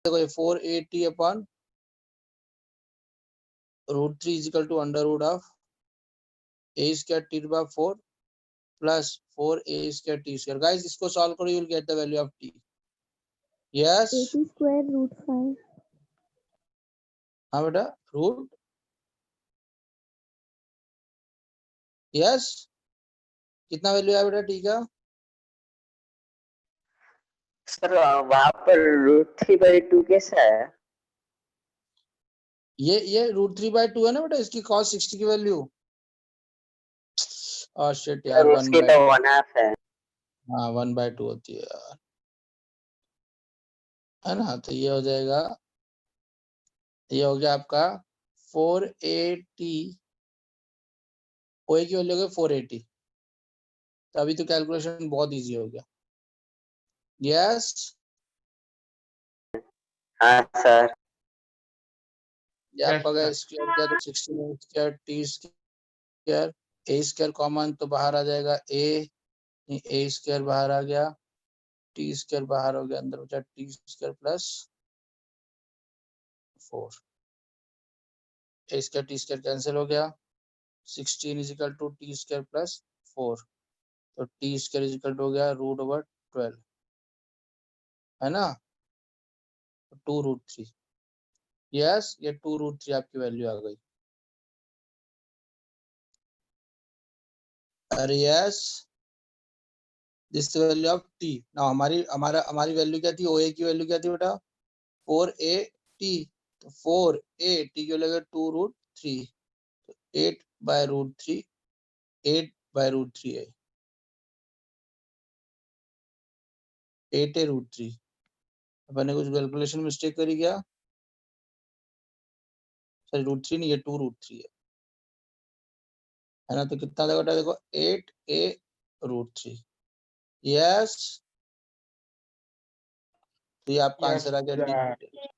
देखो ये 480 upon √3 is equal to under root of a square t by 4 plus 4a square t square. Guys इसको solve करो, you will get the value of t। Yes 80 square √5। हाँ बेटा root yes कितना value है बेटा t का? Sir वहाँ पर √3/2 कैसा है? ये √3/2 है ना बेटा, इसकी cos 60 की वैल्यू। और शिट यार सर उसकी तो 1/2 है। हाँ 1/2 होती है यार, है ना। तो ये हो जाएगा, ये हो गया आपका 480, ओए की वैल्यू हो गई 480। तो अभी तो कैलकुलेशन बहुत इजी हो गया। यस हाँ सर। ये आपका गया स्क्वायर किया तो 16 square t square a square common तो बाहर आ जाएगा a स्क्वायर बाहर आ गया, t स्क्वायर बाहर हो गया, अंदर बचा t square plus 4, a square t square cancel हो गया, 16 is equal to t square plus 4, तो t square is equal to हो गया √12, है ना, 2√3। यस ये 2√3 आपकी वैल्यू आ गई। अरे yes this value of t। ना हमारी वैल्यू क्या थी, ओए की वैल्यू क्या थी बेटा 480, तो 480 की वैल्यू 2√3, तो 8/√3, 8/√3 है 8√3। अपन ने कुछ कैलकुलेशन मिस्टेक करी क्या? सॉरी √3 नहीं, ये 2√3 है ना। तो कितना था बेटा देखो 8a√3। यस तो ये आपका आंसर आ गया डी।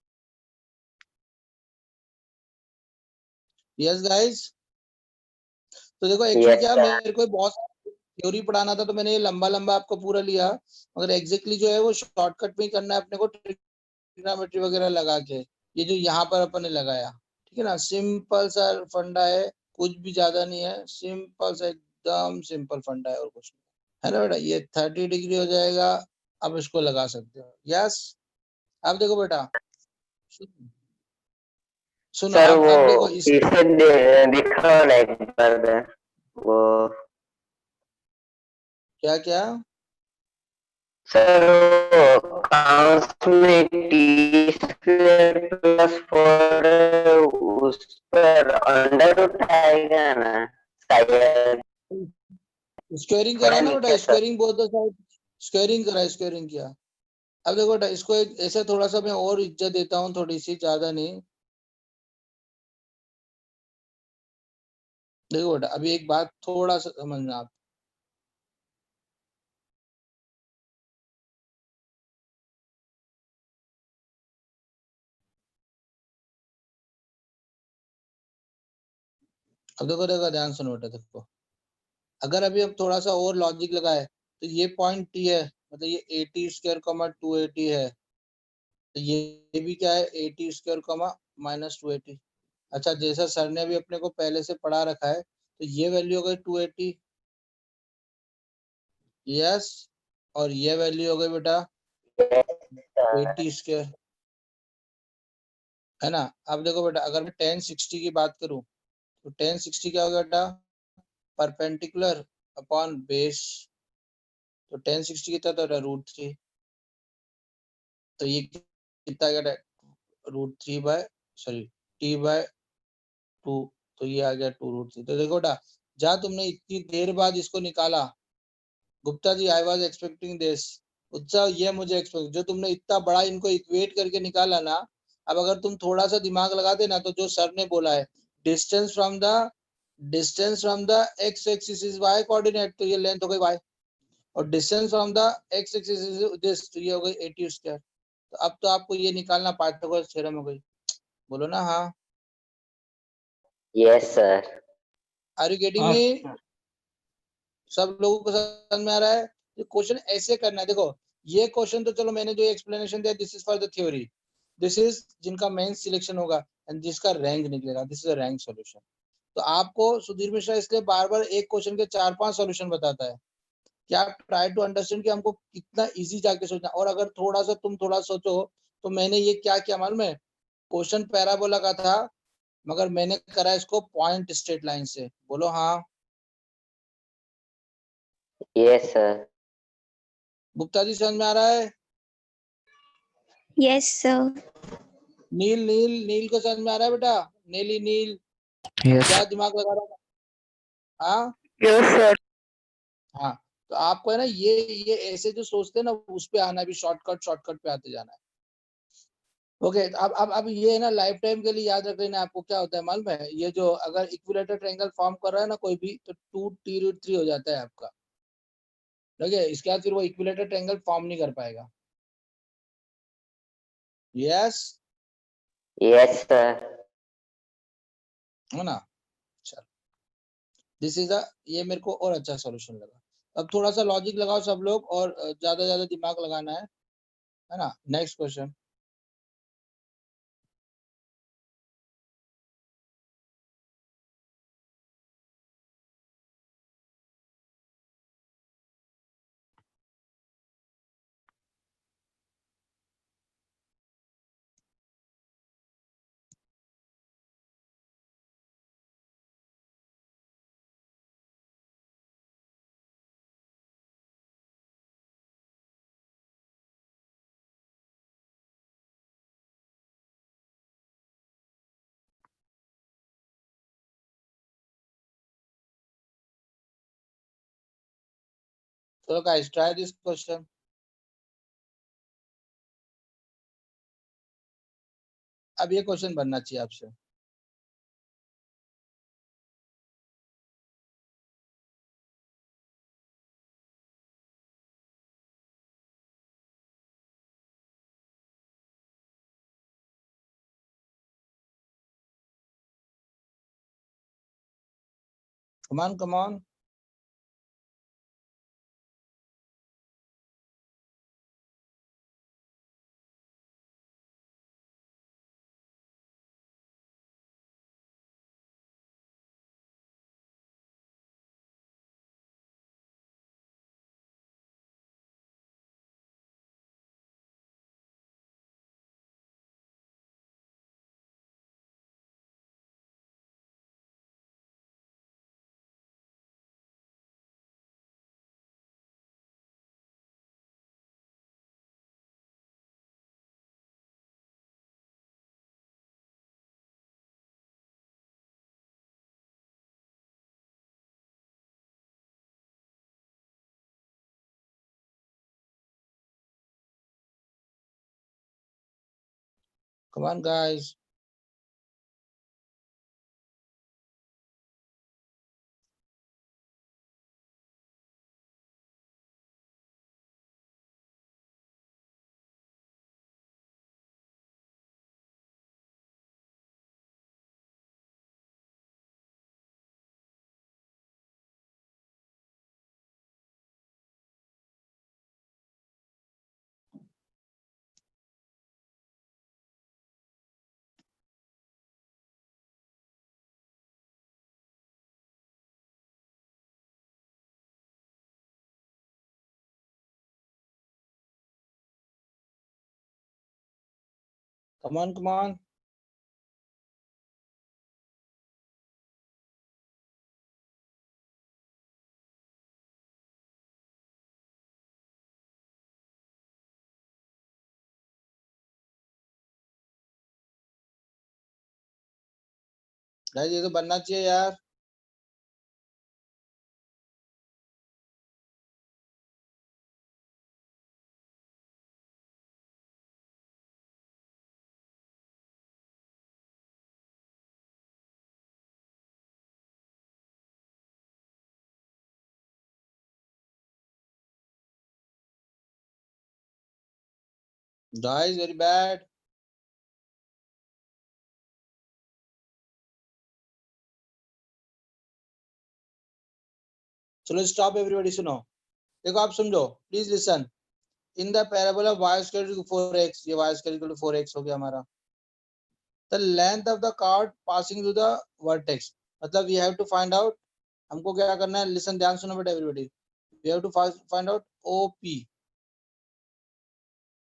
यस गाइस तो देखो एक्चुअली क्या मेरे को बहुत थ्योरी पढ़ाना था, तो मैंने ये लंबा लंबा आपको पूरा लिया, मगर एग्जैक्टली जो है वो शॉर्टकट में ही करना है अपने को, ट्रिग्नोमेट्री वगैरह लगा के। ये जो यहाँ पर अपन ने लगाया, ठीक है ना, सिंपल सा फंडा है, कुछ भी ज्यादा नहीं है, सिंपल सा एकदम सिंपल फंडा है और कुछ नहीं, है ना बेटा। ये 30 डिग्री हो जाएगा, अब इसको लगा सकते हो। यस अब देखो बेटा सुनो, सर अब वो देखो इस इसे दिखाओ ना एक बार वो। क्या क्या सर वो काउंट्स में t²+4 उस पर अंडर उठाएगा ना शायद। स्क्वेयरिंग करा ना बेटा, squaring both the side, squaring करा, स्क्वेयरिंग किया। अब देखो बेटा इसको एक ऐसा थोड़ा सा मैं और इज्जत देता हूँ, थोड़ी सी, ज्यादा नहीं। देखो बेटा अभी एक बात थोड़ा सा समझना आप, अब देखो देखो ध्यान सुनो बेटा। देखो अगर अभी हम थोड़ा सा और लॉजिक लगाए तो ये पॉइंट टी है, मतलब ये 80² 280 है, तो ये भी क्या है 80² -280। अच्छा जैसा सर ने भी अपने को पहले से पढ़ा रखा है, तो ये वैल्यू हो गई 280। यस और ये वैल्यू हो गई बेटा 80², है ना। अब देखो बेटा अगर मैं 1060 की बात करूं तो 1060 क्या होगा बेटा, परपेंडिकुलर अपॉन बेस, तो 1060 कितना था √3, तो ये कितना गया t/2, तो ये आ गया 2√3। तो देखो बेटा जहाँ तुमने इतनी देर बाद इसको निकाला, Gupta ji I was expecting this, उत्साह ये मुझे एक्सपेक्ट, जो तुमने इतना बड़ा इनको इक्वेट करके निकाला ना, अब अगर तुम थोड़ा सा दिमाग लगाते ना, तो जो सर ने बोला है distance from the X axis is Y coordinate, तो ये लेंथ हो गई वाई, और distance from the X axis is this, तो ये हो गई 80²। तो अब तो आपको ये निकालना पाइथागोरस थ्योरम हो गई, बोलो ना हाँ। Yes sir. Are you getting me? सब लोगों को समझ में आ रहा है? ये क्वेश्चन ऐसे करना है। देखो ये क्वेश्चन तो चलो मैंने जो एक्सप्लेनेशन दिया this is for the theory, this is जिनका मेन सिलेक्शन होगा एंड जिसका रैंक निकलेगा, this is a rank solution. तो आपको सुधीर मिश्रा इसलिए बार बार एक क्वेश्चन के 4-5 सॉल्यूशन बताता है कि आप ट्राई टू अंडरस्टैंड कि हमको कितना इजी जाके सोचना। और अगर थोड़ा सा तुम थोड़ा सोचो तो मैंने ये क्या किया मालूम है, क्वेश्चन पैराबोला का था मगर मैंने करा इसको पॉइंट स्ट्रेट लाइन से। बोलो हाँ। Yes sir. गुप्ता जी समझ में आ रहा है? Yes, sir. नील नील नील को समझ में आ रहा है बेटा? नीली नील Yes. क्या दिमाग लगा रहा है? हाँ यस सर। हाँ, तो आपको है ना ये ऐसे जो सोचते हैं ना उस पे आना भी, शॉर्टकट पे आते जाना है। ओके, अब ये है ना लाइफ टाइम के लिए याद रख लेना। आपको क्या होता है मालूम है, ये जो अगर इक्विलेटरल ट्रायंगल फॉर्म कर रहा है ना कोई भी, तो 2t√3 हो जाता है आपका। ठीक है, इसके बाद फिर वो इक्विलेटरल ट्रायंगल फॉर्म नहीं कर पाएगा। Yes yes sir. है ना? चलो, दिस इज अ, ये मेरे को और अच्छा सॉल्यूशन लगा। अब थोड़ा सा लॉजिक लगाओ सब लोग, और ज्यादा दिमाग लगाना है ना? Next question. So guys, try this question. अब ये क्वेश्चन बनना चाहिए आपसे। Come on. Come on guys. Come on. Guys, ये तो बनना चाहिए यार। Guys, very bad. चलो स्टॉप एवरीबॉडी, सुनो। देखो आप समझो, please listen. in the parabola y square equal to 4x, ये y square equal to 4x हो गया हमारा. The length of the chord passing through the vertex, मतलब we have to find out, हमको क्या करना है, listen ध्यान सुनो बेटा everybody, we have to find out OP,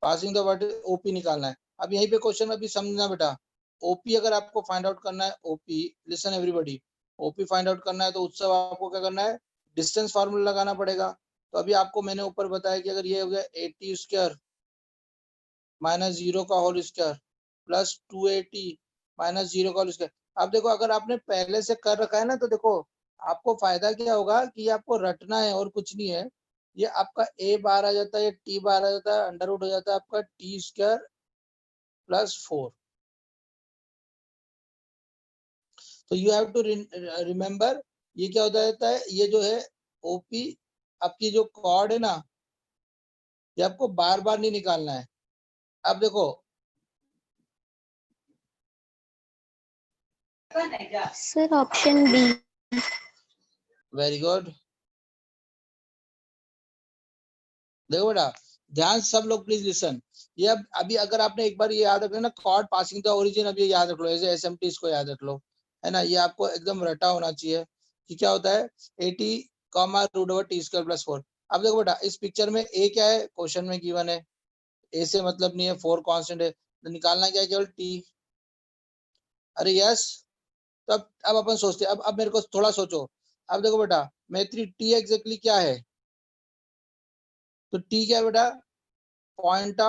passing the vertex OP निकालना है. अब यहीं पे क्वेश्चन अभी समझना बेटा, OP अगर आपको फाइंड आउट करना है, OP listen everybody, OP find out करना है तो उससे आपको क्या करना है, डिस्टेंस फार्मूला लगाना पड़ेगा. तो अभी आपको मैंने ऊपर बताया कि अगर ये हो गया 80 स्क्वायर माइनस 0 का होल स्क्वायर प्लस 280 माइनस 0 का होल स्क्वायर. अब देखो अगर आपने पहले से कर रखा है ना, तो देखो आपको फायदा क्या होगा कि आपको रटना है और कुछ नहीं है. ये आपका a बार आ जाता है, t बार आ जाता है, अंडर रूट हो जाता है आपका t स्क्वायर प्लस 4. तो यू हैव टू रिमेम्बर, ये क्या होता रहता है, ये जो है ओपी आपकी जो कॉर्ड है ना, ये आपको बार बार नहीं निकालना है. अब देखो sir option B. Very good. देखो बेटा ध्यान सब लोग प्लीज लिसन. ये अब अभी अगर आपने एक बार ये याद रख लेना, कॉर्ड पासिंग द ओरिजिन, अब ये याद रख लो, ऐसे एसएमटी इसको याद रख लो, है ना. ये आपको एकदम रटा होना चाहिए कि क्या होता है 80 comma root over T square plus 4. अब देखो बेटा इस पिक्चर में ए क्या है, क्वेश्चन में गिवन है, ए से मतलब नहीं है, 4 कांस्टेंट है, तो निकालना क्या है, केवल टी. अरे यस. तो अब अपन सोचते हैं, अब मेरे को थोड़ा सोचो. अब देखो बेटा मैत्री टी एग्जैक्टली क्या है, तो टी क्या है बेटा, point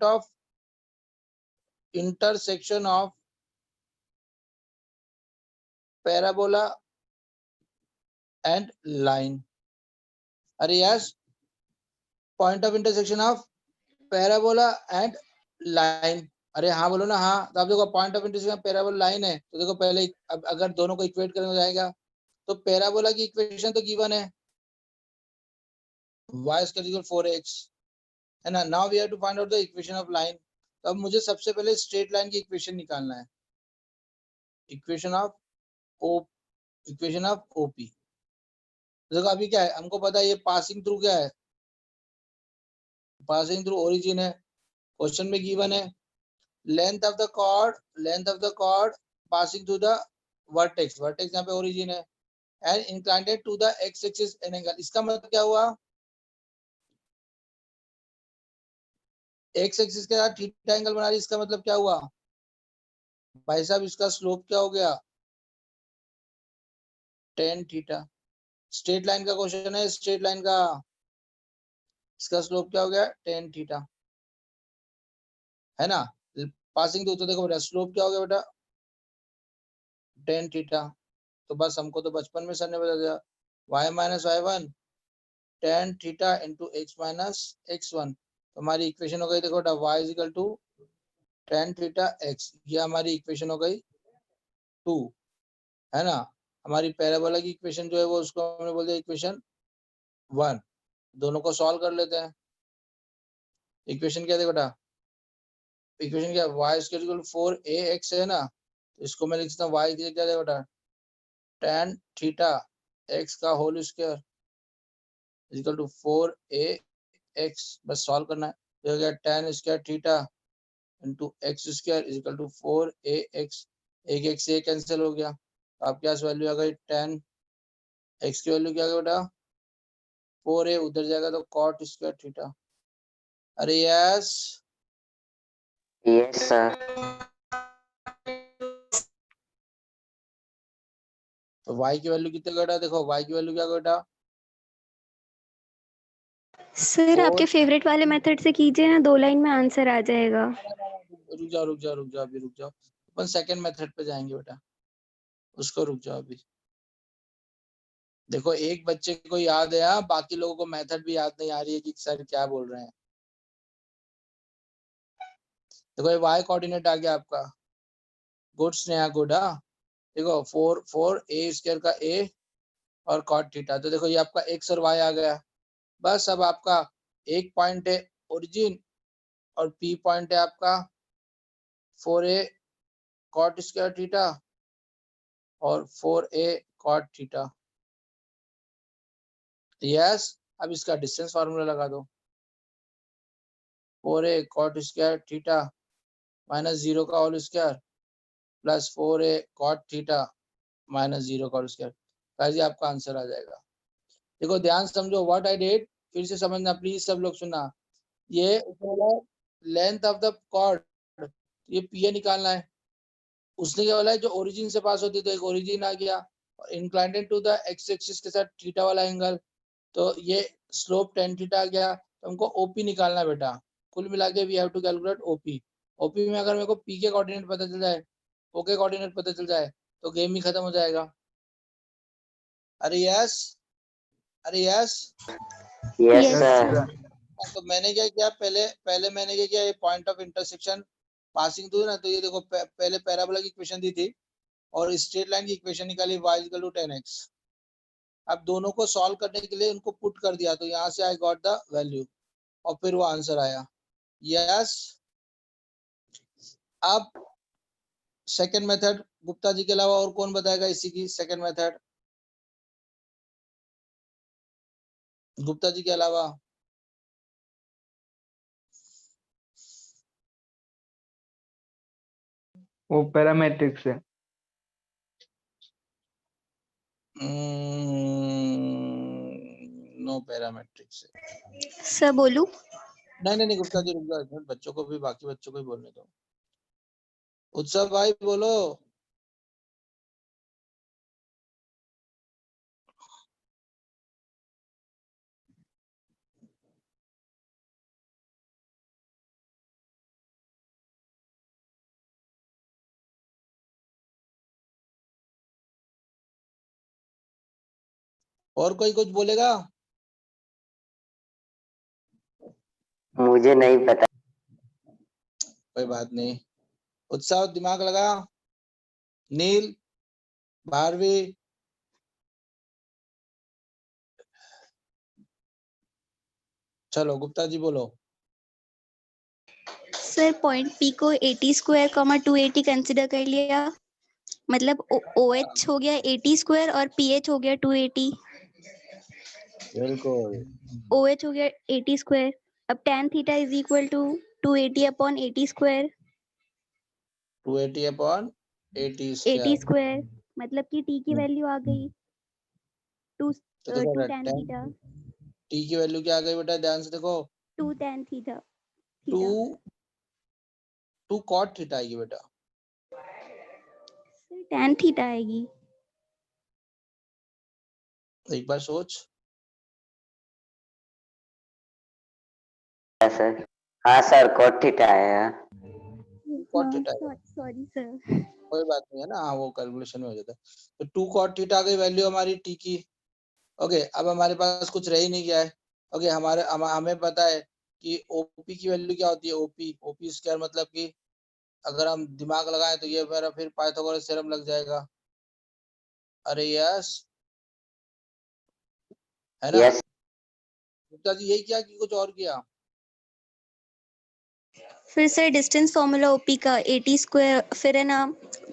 of intersection of parabola and line. अरे yes, point of intersection of parabola and line. अरे हाँ बोलो ना हाँ. तो अब देखो point of intersection parabola line है, तो देखो पहले अब अगर दोनों को इक्वेट करेंगे हो जाएगा. तो पैराबोला की इक्वेशन तो गिवन है, y is equal 4x, है ना. Now we have to find out the equation of line. तो अब मुझे सबसे पहले स्ट्रेट लाइन की इक्वेशन निकालना है, इक्वेशन ऑफ ओपी. देखो अभी क्या है, हमको पता है ये पासिंग थ्रू क्या है, पासिंग थ्रू ओरिजिन है, क्वेश्चन में गिवन है. Length of the chord passing through the vertex, vertex यहाँ पे ओरिजिन है, and inclined to the X axis an angle. इसका मतलब क्या हुआ, एक्स एक्सिस के साथ थीटा एंगल बना रही, इसका मतलब क्या हुआ भाई साहब, इसका स्लोप क्या हो गया, tan थीटा. स्ट्रेट लाइन का क्वेश्चन है, स्ट्रेट लाइन का, इसका स्लोप क्या हो गया, tan थीटा, है ना. पासिंग थ्रू, तो देखो बेटा स्लोप क्या हो गया बेटा, tan थीटा. तो बस हमको तो बचपन में सर ने बता दिया, y minus y1 tan theta into X minus x1. तो हमारी इक्वेशन हो गई, देखो बेटा y is equal to tan theta x, ये हमारी इक्वेशन हो गई 2, है ना. हमारी पैराबोला की इक्वेशन जो है वो उसको हमने बोल दिया इक्वेशन 1. दोनों को सॉल्व कर लेते हैं. इक्वेशन क्या देखो बेटा, इक्वेशन क्या, y स्क्वायर इक्वल 4ax है ना, तो इसको मैं लिखता हूँ y क्या देखो बेटा, tan थीटा x का whole square equal to 4ax. बस सॉल्व करना है. तो हो गया tan square theta into X square equal to 4ax. एक एक से कैंसिल हो गया, तो आपके पास वैल्यू आ गई tan x की वैल्यू क्या आ गई बेटा 4a, उधर जाएगा तो cot स्क्वायर थीटा. अरे यस. Yes sir. तो y की वैल्यू कितने बेटा, देखो y की वैल्यू क्या बेटा, सर आपके फेवरेट वाले मेथड से कीजिए ना, 2 लाइन में आंसर आ जाएगा. रुक जाओ अभी रुक जाओ, अपन सेकंड मेथड पे जाएंगे बेटा, उसको रुक जाओ अभी. देखो एक बच्चे को याद है, बाकी लोगों को मेथड भी याद नहीं आ रही है कि सर क्या बोल रहे हैं. देखो ये y कोऑर्डिनेट आ गया आपका, गुड स्नेहा गुड. देखो 4 a स्क्वायर का a और cot थीटा. तो देखो ये आपका x और y आ गया. बस अब आपका एक पॉइंट है ओरिजिन और p पॉइंट है आपका 4a cot स्क्वायर थीटा और 4a cot थीटा. यस. अब इसका डिस्टेंस फार्मूला लगा दो, 4a cot square theta minus 0 का whole square plus 4a cot theta minus 0 का होल स्क्वायर। गाइस ये आपका आंसर आ जाएगा। देखो ध्यान समझो व्हाट आई डिड, फिर से समझना प्लीज सब लोग सुनना। ये लेंथ ऑफ द कॉर्ड, ये पीए निकालना है। उसने क्या बोला है, जो ओरिजिन से पास होती है, तो एक ओरिजिन आ गया, इंक्लाइंटेड टू द एक्स एक्सिस के साथ थीटा वाला एंगल, तो ये स्लोप tan थीटा आ गया। तो हमको ओपी निकालना है बेटा। कुल मिला के we have to calculate OP. OP में अगर मेरे को पी के कोऑर्डिनेट पता चल जाए, ओ के कोऑर्डिनेट पता चल जाए, तो गेम ही खत्म हो जाएगा। अरे यस, अरे yes. Yes Yes, sir. sir. तो मैंने क्या किया, पहले मैंने क्या किया, ये point of intersection passing through ना, तो ये देखो पहले पैराबोला की इक्वेशन दी थी और स्ट्रेट लाइन की इक्वेशन निकाली y इक्वल टू 10x। अब दोनों को सॉल्व करने के लिए उनको पुट कर दिया, तो यहाँ से आई गॉट द वैल्यू और फिर वो आंसर आया। यस। अब सेकंड मेथड गुप्ता जी के अलावा और कौन बताएगा इसी की सेकंड मेथड, गुप्ता जी के अलावा? वो पैरामेट्रिक्स है। No parametrics. Sir, बोलूं? नहीं गुप्ता जी रुक जाओ एक मिनट, बच्चों को भी, बाकी बच्चों को भी बोलने दो। उत्सव भाई बोलो। और कोई कुछ बोलेगा? मुझे नहीं पता। कोई बात नहीं। उत्साह दिमाग लगा। नील, भारवी, चलो गुप्ता जी बोलो। सर पॉइंट पी को 80 स्क्वायर 280 कंसिडर कर लिया, मतलब OH हो गया 80 स्क्वायर और PH हो गया 280। बिल्कुल। OH हो गया 80 स्क्वायर। अब tan theta is equal to 280 upon 80 square. 280 upon 80 80 square. Square मतलब कि t की वैल्यू आ गई टू तो देखो टू tan 10 थीटा, टी की वैल्यू क्या आ गई बेटा, ध्यान से देखो। 2 tan theta, 2 theta. 2 cot theta आएगी बेटा। सर tan थीटा आएगी। एक बार सोच। सर हाँ सर cot थीटा आया। कॉट थीटा आएगा, सॉरी सर। कोई बात नहीं है ना, हाँ वो कैलकुलेशन में हो जाता है। तो 2 कॉट थीटा आ गई वैल्यू हमारी टी की। ओके, अब हमारे पास कुछ रह ही नहीं गया है। ओके, हमें पता है कि ओपी की वैल्यू क्या होती है, ओपी स्क्वायर, मतलब कि अगर हम दिमाग लगाएं तो ये मेरा फिर पाइथागोरस थ्योरम लग जाएगा। अरे यस, है ना? यस गुप्ता जी यही किया कि कुछ और किया? फिर सर डिस्टेंस फॉर्मूला ओपी का 80 स्क्वायर, फिर है ना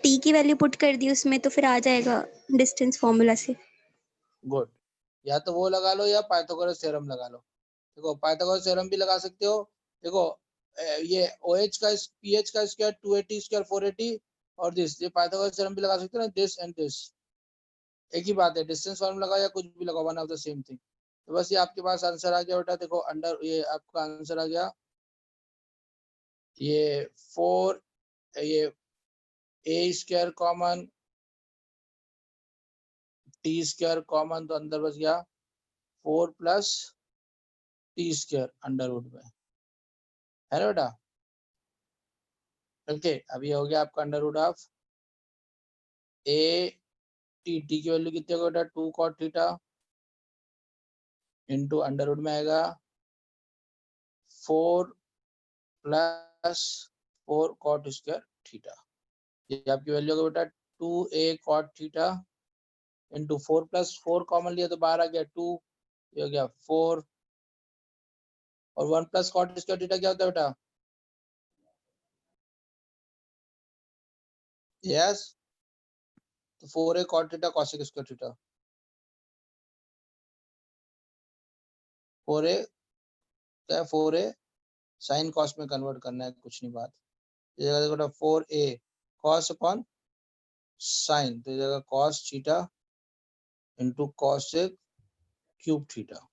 टी की वैल्यू पुट कर दी उसमें, तो फिर आ जाएगा डिस्टेंस फॉर्मूला से। गुड। या तो वो लगा लो या पाइथागोरस थ्योरम लगा लो। देखो पाइथागोरस थ्योरम भी लगा सकते हो। देखो ये OH का PH का स्क्वायर 280 स्क्वायर 480 और दिस, ये पाइथागोरस थ्योरम भी लगा सकते हो ना, दिस एंड दिस एक ही बात है। डिस्टेंस फॉर्मूला लगाओ या कुछ भी लगाओ, one of the same thing. तो बस ये आपके पास आंसर आ गया बेटा। देखो अंडर, ये आपका आंसर आ गया, ये 4, ये a square common, t square common, तो अंदर बच गया 4 plus t square under root में, है ना बेटा? ओके, अभी हो गया आपका under root of a t, t की वैल्यू कितनी होगा बेटा, 2 cot theta into under root में आएगा 4 प्लस 4 cot स्क्वायर थीटा। ये आपकी वैल्यू होगा बेटा 2a cot theta into 4 plus 4 common लिया तो बाहर आ गया 2, ये हो गया 4 और 1 प्लस cot स्क्वायर थीटा क्या होता है बेटा? यस, तो 4a cot theta cosec square theta. 4a क्या है, 4a साइन कॉस में कन्वर्ट करना है, कुछ नहीं बात। ये जगह देखो बेटा 4a कॉस अपॉन साइन, तो ये जगह cos theta into cos cube theta.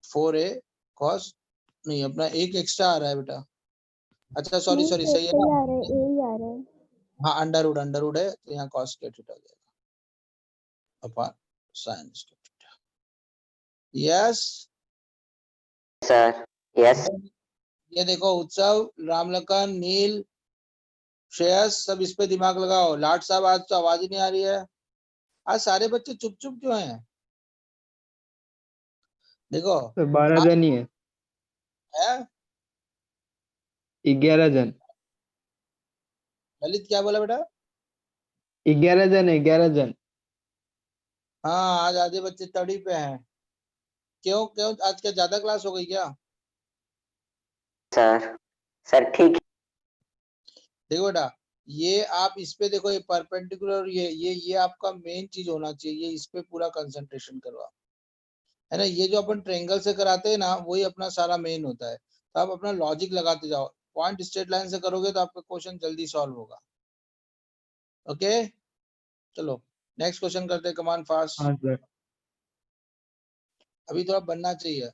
Four A cos नहीं, अपना एक एक्स्ट्रा आ रहा है बेटा। अच्छा सॉरी सॉरी, सही है ना, आ रहा है, ए ही आ रहा है। हाँ अंडर वुड है, तो यहाँ कॉस स्क्वायर थीटा हो जाएगा upon sine square theta. Yes sir yes ये देखो उत्सव, रामलखन, नील, श्रेयस, सब इस पे दिमाग लगाओ। लाट साहब आज तो आवाज ही नहीं आ रही है, आज सारे बच्चे चुप चुप क्यों हैं? देखो तो 12 आज जन ही है, है 11 जन, ललित क्या बोला बेटा? 11 जन है, 11 जन। हाँ आज आधे बच्चे तड़ी पे हैं। क्यों क्यों आज क्या ज्यादा क्लास हो गई क्या? सर। सर ठीक देखो बेटा, ये आप इस पे देखो, ये परपेंडिकुलर, ये आपका मेन चीज होना चाहिए, ये इस पे पूरा कंसंट्रेशन करवा, है ना। ये जो अपन ट्रायंगल से कराते हैं ना, वही अपना सारा मेन होता है। तो आप अपना लॉजिक लगाते जाओ, पॉइंट स्ट्रेट लाइन से करोगे तो आपका क्वेश्चन जल्दी सॉल्व होगा। ओके चलो नेक्स्ट क्वेश्चन करते हैं, कमान फास्ट, हाँ सर। अभी थोड़ा बनना चाहिए।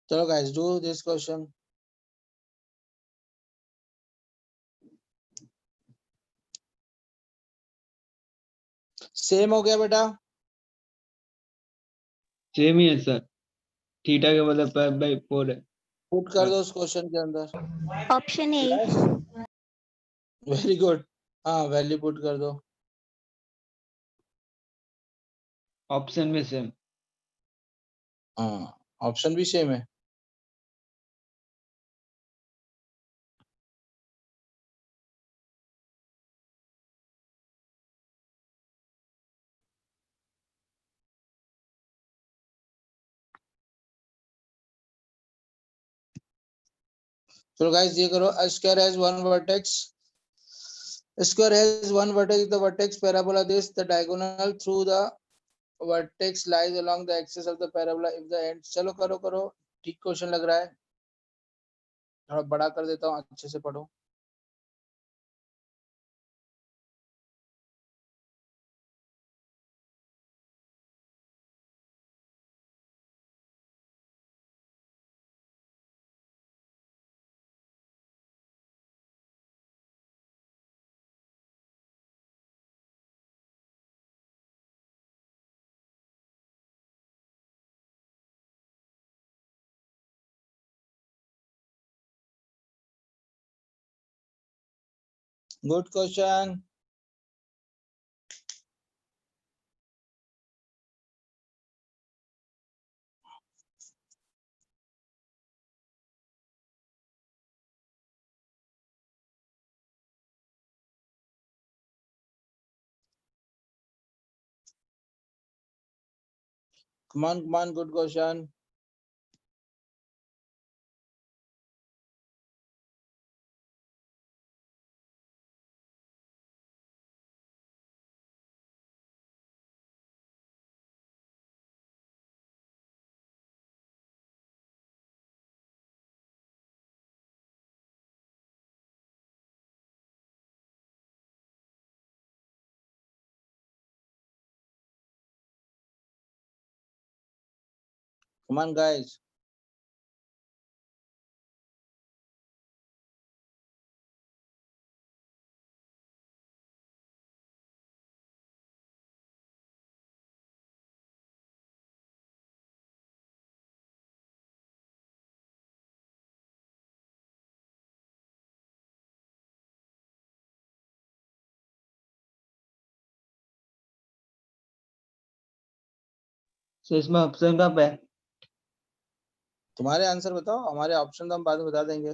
चलो guys do this question. Same हो गया बेटा, सेम ही है सर, थीटा के बदले पाई/4 है। पुट कर दो उस क्वेश्चन के अंदर। Option A. Yes very good, हाँ वैल्यू पुट कर दो। ऑप्शन में सेम। हाँ ऑप्शन भी सेम है। चलो गाइस ये करो, a square has one vertex, a square has one vertex, the vertex parabola this, the diagonal through the vertex lies along the axis of the parabola if the ends। चलो करो करो, ठीक question लग रहा है, थोड़ा बड़ा कर देता हूँ, अच्छे से पढ़ो। Good question. come on good question। come on guys, तो इसमें ऑप्शन कब है? तुम्हारे आंसर बताओ, हमारे ऑप्शन तो हम बाद में बता देंगे।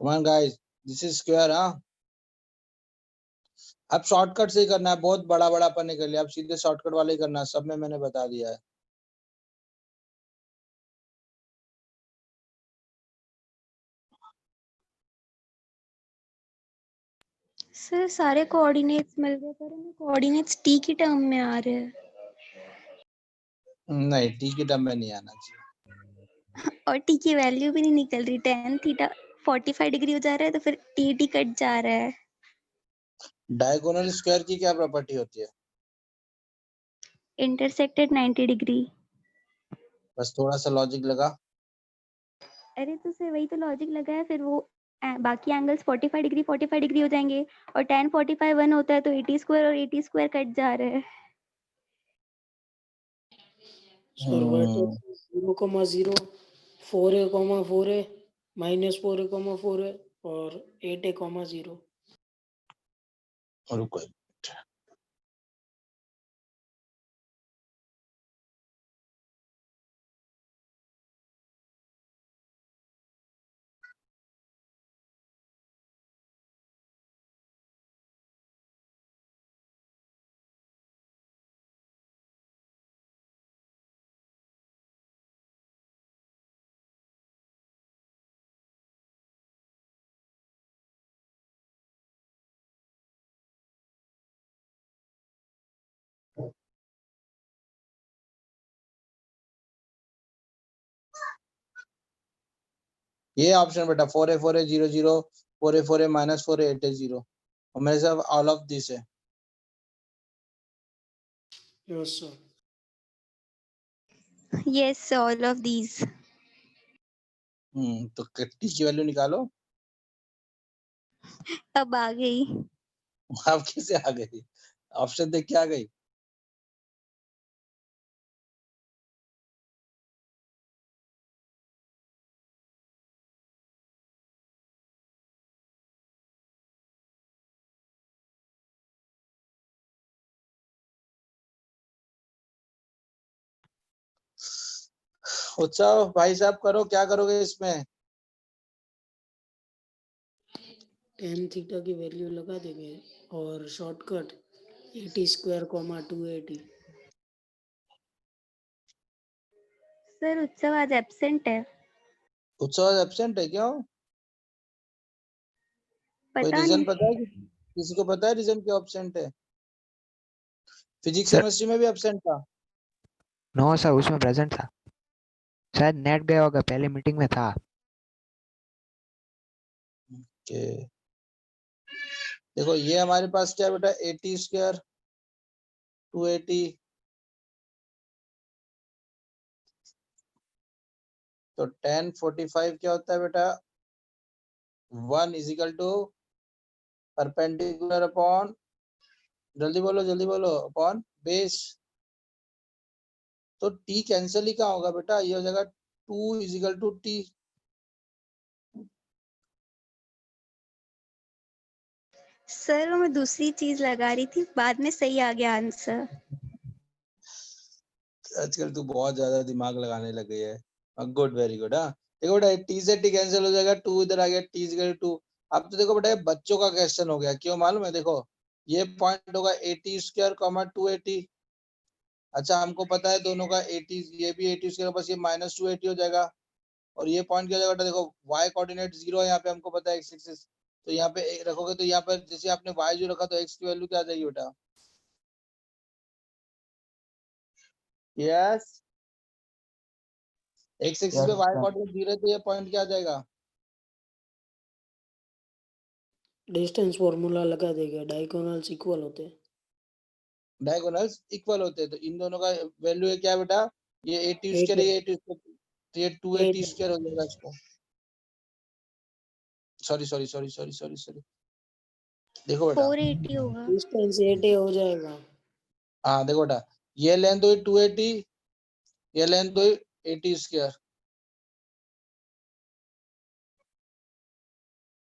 Come on guys, this is square, हाँ। अब शॉर्टकट से ही करना है, बहुत बड़ा बड़ा पढ़ने के लिए अब सीधे शॉर्टकट वाला ही करना है, सब में मैंने बता दिया है। सर सारे कोऑर्डिनेट्स मिल गए पर हमें कोऑर्डिनेट्स टी की टर्म में आ रहे हैं नहीं, टी की टर्म में नहीं आना चाहिए। और टी की वैल्यू भी नहीं निकल रही। tan थीटा 45 डिग्री हो जा रहा है तो फिर टी कट जा रहा है। डायगोनल स्क्वायर की क्या प्रॉपर्टी होती है? Intersected 90 degree. बस थोड़ा सा लॉजिक लगा। अरे तो सर वही तो लॉजिक लगा है, फिर वो बाकी एंगल्स 45 डिग्री हो जाएंगे और tan 45 1 होता है तो 80 स्क्वायर और 80 स्क्वायर कट जा रहे हैं। सर वर्टेक्स 0,0 4a,4a -4a,4a और 8a,0 रुको एक मिनट। ये ऑप्शन बेटा 4a 4a 0 0 4a 4a -4a 8a 0 और मेरे साथ ऑल ऑफ दिस है। Yes sir. Yes all of these. तो टी की वैल्यू निकालो। अब आ गई। अब कैसे आ गई? ऑप्शन देख के आ गई? उत्साह भाई साहब करो, क्या करोगे इसमें? tan थीटा की वैल्यू लगा देंगे और शॉर्टकट 80 स्क्वायर 280। सर उत्सव आज एब्सेंट है। उत्साह एब्सेंट है क्यों? कोई पता रीजन नहीं। पता है? किसी को पता है रीजन क्यों एब्सेंट है? फिजिक्स सर केमिस्ट्री में भी एब्सेंट था? नो सर, उसमें प्रेजेंट था, शायद नेट गया होगा, पहले मीटिंग में था। के देखो ये हमारे पास क्या है बेटा, 80 स्क्वायर 280 तो tan 45 क्या होता है बेटा, 1 इजिकल टू परपेंडिकुलर अपॉन, जल्दी बोलो अपॉन बेस। तो t कैंसिल ही कहाँ होगा बेटा, ये हो जाएगा 2 इजिकल टू t। सर वो मैं दूसरी चीज लगा रही थी, बाद में सही आ गया आंसर। आजकल तू बहुत ज्यादा दिमाग लगाने लग गई है। Good, very good. हाँ देखो बेटा, t से t कैंसिल हो जाएगा, 2 इधर आ गया, t इजिकल टू। अब तो देखो बेटा ये बच्चों का क्वेश्चन हो गया, क्यों मालूम है? देखो ये पॉइंट होगा 80 स्क्वायर 280। अच्छा हमको पता है दोनों का 80, ये भी 80 स्क्वायर, बस ये -280 हो जाएगा। और ये पॉइंट क्या हो जाएगा बेटा, देखो y कोऑर्डिनेट 0 है, यहाँ पे हमको पता है x एक्सिस, तो यहाँ पे रखोगे तो यहाँ पर जैसे आपने y जो रखा तो x की वैल्यू क्या आ जाएगी बेटा? यस, x एक्सिस पे y कोऑर्डिनेट 0 है तो ये पॉइंट क्या आ जाएगा? डिस्टेंस फॉर्मूला लगा देंगे, डायगोनल्स इक्वल होते हैं। डायगोनल्स इक्वल होते हैं, तो इन दोनों का वैल्यू है क्या बेटा? ये 80 स्क्वायर है, ये 80 स्क्वायर, तो ये 280 स्क्वायर हो जाएगा इसको। सॉरी, देखो बेटा, 480 होगा। डिस्टेंस 80 हो जाएगा। हाँ देखो बेटा, ये लेंथ हुई 280, ये लेंथ हुई 80 स्क्वायर,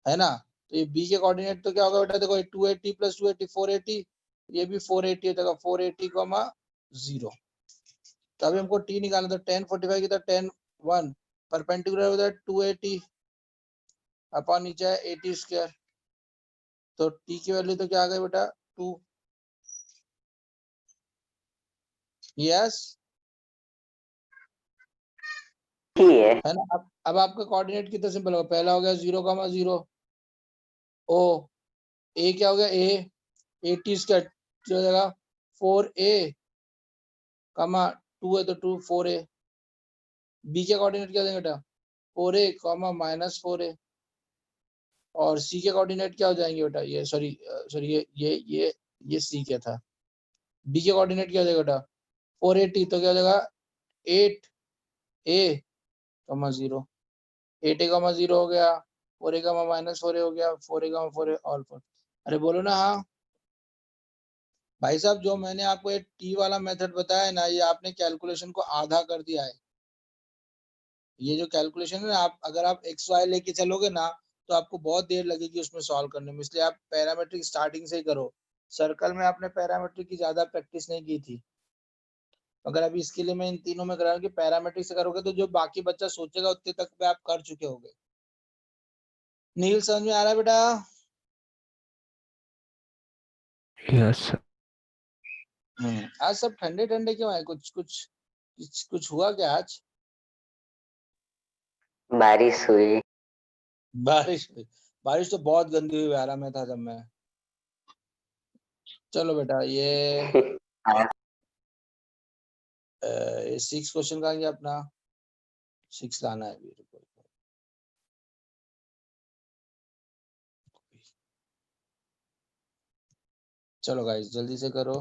है ना? तो ये b के कोऑर्डिनेट तो क्या होगा बेटा, देखो 280 प्लस 280 480, ये भी 480 हो जाएगा, 480, 0। तो अभी हमको t निकालना, तो 1045 की तरह 10 1 परपेंडिकुलर हो जाए 280 अपॉन नीचे है 80 स्क्वायर, तो t की वैल्यू तो क्या आ गई बेटा 2। यस, है ना? अब आपका कोऑर्डिनेट कितना सिंपल होगा, पहला हो गया 0,0 ओ, ए क्या हो गया, ए 80 स्क्वायर जो हो जाएगा 4a, 2 है तो 2 4a, बी के कोऑर्डिनेट क्या देंगे बेटा 4a, माइनस 4a, और सी के कोऑर्डिनेट क्या हो जाएंगे बेटा, ये सॉरी ये सी क्या था, बी के कोऑर्डिनेट क्या हो जाएगा बेटा 480, तो क्या हो जाएगा 8a, 0, 8a, 0 हो गया, 4a, माइनस 4a हो गया, 4a, 4a ऑल 4। अरे बोलो ना हाँ भाई साहब, जो मैंने आपको एक टी वाला मेथड बताया है ना, ये आपने कैलकुलेशन को आधा कर दिया है। ये जो कैलकुलेशन है ना, आप अगर आप एक्स वाई लेके चलोगे ना तो आपको बहुत देर लगेगी उसमें सॉल्व करने में, इसलिए आप पैरामेट्रिक स्टार्टिंग से ही करो। सर्कल में आपने पैरामेट्रिक की ज्यादा प्रैक्टिस नहीं की थी, अगर अभी इसके लिए मैं इन तीनों में करा कि पैरामेट्रिक से करोगे तो जो बाकी बच्चा सोचेगा उतने तक पे आप कर चुके होगे। नील समझ में आ रहा है बेटा? Yes sir. आज सब ठंडे ठंडे क्यों है, कुछ हुआ क्या आज? बारिश हुई। बारिश तो बहुत गंदी हुई, आराम में था जब मैं। चलो बेटा, ये 6 क्वेश्चन का ये अपना 6 लाना है अभी, रुको। चलो गाइस जल्दी से करो।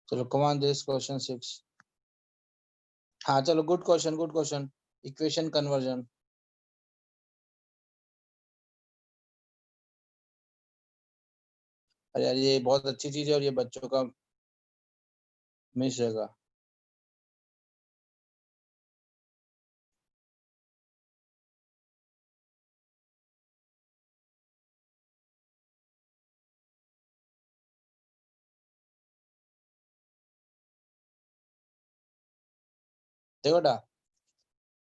चलो कम ऑन दिस क्वेश्चन 6। हाँ चलो, गुड क्वेश्चन, इक्वेशन कन्वर्जन। अरे यार ये बहुत अच्छी चीज है और ये बच्चों का मिस रहेगा। देखो बेटा,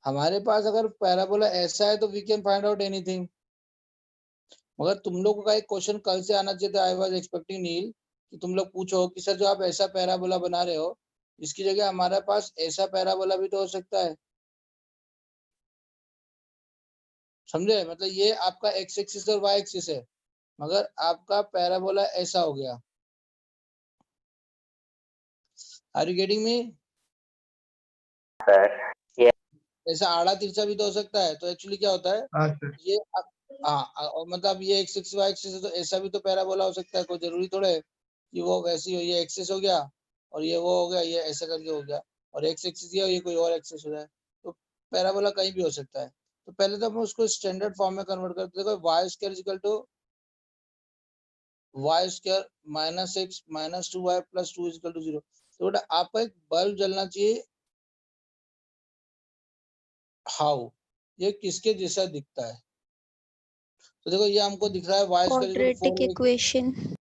हमारे पास अगर पैराबोला ऐसा है तो we can find out anything, मगर तुम लोगों का एक क्वेश्चन कल से आना चाहिए था। आई वाज एक्सपेक्टिंग नील कि तुम लोग पूछो कि सर जो आप ऐसा पैराबोला बना रहे हो, इसकी जगह हमारे पास ऐसा पैराबोला भी तो हो सकता है। समझे? मतलब ये आपका एक्स एक्सिस और वाई एक्सिस है, मगर आपका पैराबोला ऐसा हो गया। Are you getting me? Sir ऐसा आड़ा तिरछा भी तो हो सकता है। तो एक्चुअली क्या होता है, ये और मतलब ये एक्स एक्सिस वाई एक्सिस है, तो ऐसा भी तो पैराबोला हो सकता है। कोई जरूरी थोड़ा है कि वो वैसी हो, ये एक्सिस हो गया और ये वो हो गया, ये ऐसा करके हो गया, और एक्स एक्सिस ये कोई और एक्सिस हो जाए, तो पैराबोला कहीं भी हो सकता है। तो पहले तो हम उसको स्टैंडर्ड फॉर्म में कन्वर्ट करते, देखो Y square equal to Y square minus X minus 2y plus 2 equal to 0। तो बेटा आपका एक बल्ब जलना चाहिए, हाउ, ये किसके जैसा दिखता है? तो देखो ये हमको दिख रहा है Y square equal to quadratic 4। Equation.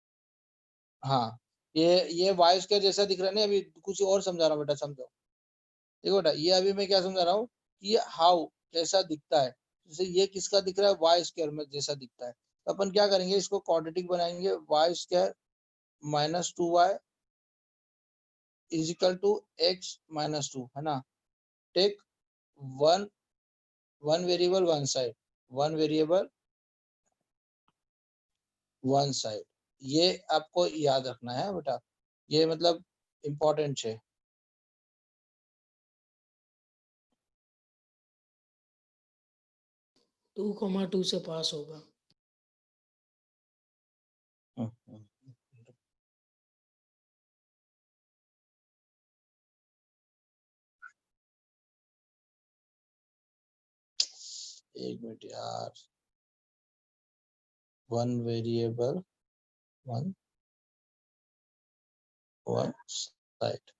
हाँ, ये वाई स्क्वायर जैसा दिख रहा है ना। अभी कुछ और समझा रहा हूँ बेटा, समझो। देखो बेटा, ये अभी मैं क्या समझा रहा हूँ कि ये हाउ कैसा दिखता है, जैसे ये किसका दिख रहा है, वाई स्क्वायर में जैसा दिखता है। तो अपन क्या करेंगे, इसको क्वाड्रेटिक बनाएंगे, Y square minus 2y is equal to X minus 2, है ना। Take one one variable one side, one variable one side, ये आपको याद रखना है बेटा, ये मतलब इम्पोर्टेंट है। 2,2 से पास होगा। एक मिनट यार, one variable one one side,